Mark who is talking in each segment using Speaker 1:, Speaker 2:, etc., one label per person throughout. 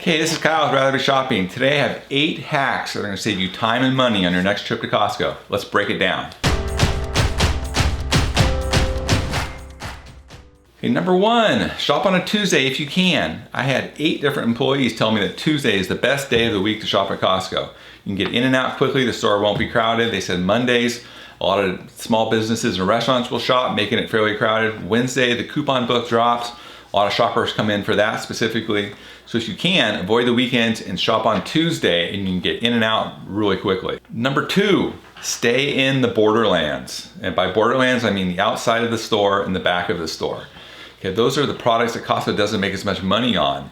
Speaker 1: Hey, this is Kyle with Rather Be Shopping. Today I have 8 hacks that are going to save you time and money on your next trip to Costco. Let's break it down. Okay, number 1, shop on a Tuesday if you can. I had 8 different employees tell me that Tuesday is the best day of the week to shop at Costco. You can get in and out quickly, the store won't be crowded. They said Mondays, a lot of small businesses and restaurants will shop, making it fairly crowded. Wednesday, the coupon book drops. A lot of shoppers come in for that specifically. So if you can, avoid the weekends and shop on Tuesday and you can get in and out really quickly. Number 2, stay in the borderlands. And by borderlands, I mean the outside of the store and the back of the store. Okay, those are the products that Costco doesn't make as much money on.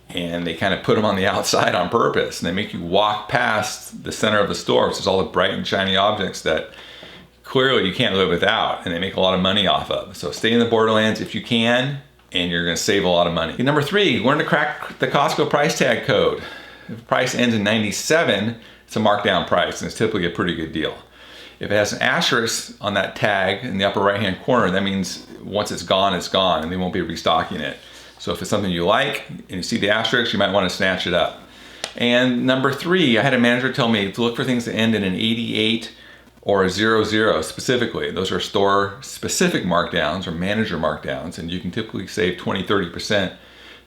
Speaker 1: And they kind of put them on the outside on purpose. And they make you walk past the center of the store, which is all the bright and shiny objects that clearly you can't live without. And they make a lot of money off of. So stay in the borderlands if you can, and you're going to save a lot of money. Number 3, learn to crack the Costco price tag code. If the price ends in 97, it's a markdown price, and it's typically a pretty good deal. If it has an asterisk on that tag in the upper right hand corner, that means once it's gone, and they won't be restocking it. So if it's something you like and you see the asterisk, you might want to snatch it up. And number 3, I had a manager tell me to look for things that end in an 88 or a 00 specifically. Those are store specific markdowns or manager markdowns, and you can typically save 20-30%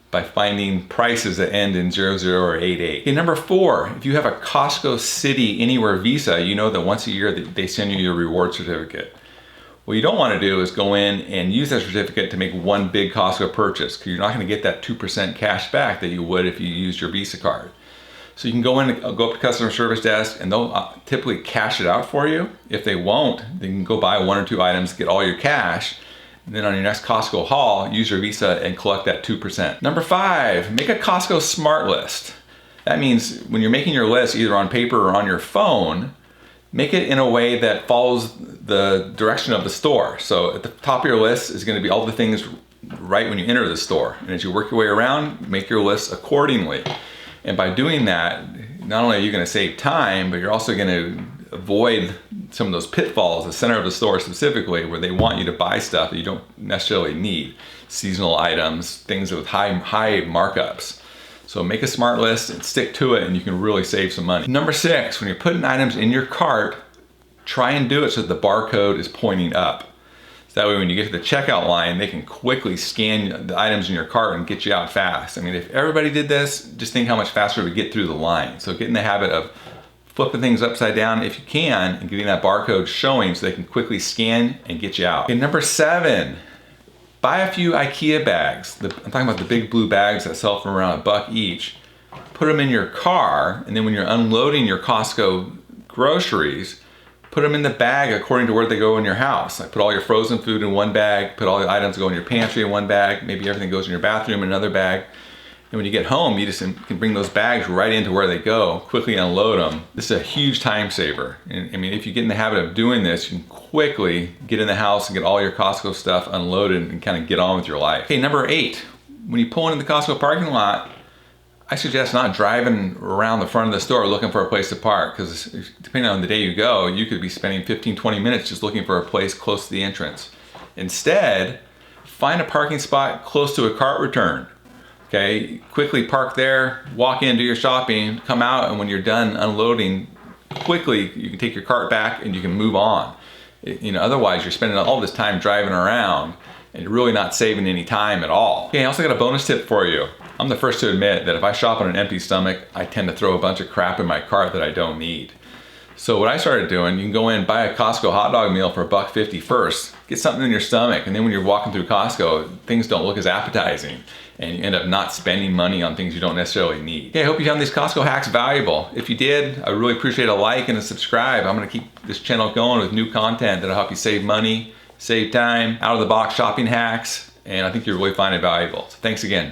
Speaker 1: by finding prices that end in 00 or 88. Okay, number 4, if you have a Costco City Anywhere Visa, you know that once a year they send you your reward certificate. What you don't want to do is go in and use that certificate to make one big Costco purchase, because you're not going to get that 2% cash back that you would if you used your Visa card. So you can go in, go up to customer service desk, and they'll typically cash it out for you. If they won't, then you can go buy 1 or 2 items, get all your cash, and then on your next Costco haul, use your Visa and collect that 2%. Number 5, make a Costco smart list. That means when you're making your list, either on paper or on your phone, make it in a way that follows the direction of the store. So at the top of your list is going to be all the things right when you enter the store. And as you work your way around, make your list accordingly. And by doing that, not only are you going to save time, but you're also going to avoid some of those pitfalls, the center of the store specifically, where they want you to buy stuff that you don't necessarily need. Seasonal items, things with high markups. So make a smart list and stick to it, and you can really save some money. Number 6, when you're putting items in your cart, try and do it so that the barcode is pointing up. That way when you get to the checkout line, they can quickly scan the items in your cart and get you out fast. I mean, if everybody did this, just think how much faster we get through the line. So get in the habit of flipping things upside down if you can and getting that barcode showing so they can quickly scan and get you out. Okay, number 7, buy a few IKEA bags. I'm talking about the big blue bags that sell for around $1 each. Put them in your car, and then when you're unloading your Costco groceries, put them in the bag according to where they go in your house. Like put all your frozen food in one bag, put all the items that go in your pantry in one bag, maybe everything goes in your bathroom in another bag. And when you get home, you just can bring those bags right into where they go, quickly unload them. This is a huge time saver. And I mean, if you get in the habit of doing this, you can quickly get in the house and get all your Costco stuff unloaded and kind of get on with your life. Okay, number 8, when you pull into the Costco parking lot, I suggest not driving around the front of the store looking for a place to park, because depending on the day you go, you could be spending 15-20 minutes just looking for a place close to the entrance. Instead, find a parking spot close to a cart return. Okay, quickly park there, walk in, do your shopping, come out, and when you're done unloading, quickly you can take your cart back and you can move on. Otherwise you're spending all this time driving around and you're really not saving any time at all. Okay, I also got a bonus tip for you. I'm the first to admit that if I shop on an empty stomach, I tend to throw a bunch of crap in my cart that I don't need. So what I started doing, you can go in and buy a Costco hot dog meal for $1.50 first. Get something in your stomach, and then when you're walking through Costco, things don't look as appetizing, and you end up not spending money on things you don't necessarily need. Okay, I hope you found these Costco hacks valuable. If you did, I really appreciate a like and a subscribe. I'm gonna keep this channel going with new content that'll help you save money, save time, out of the box shopping hacks, and I think you'll really find it valuable. So thanks again.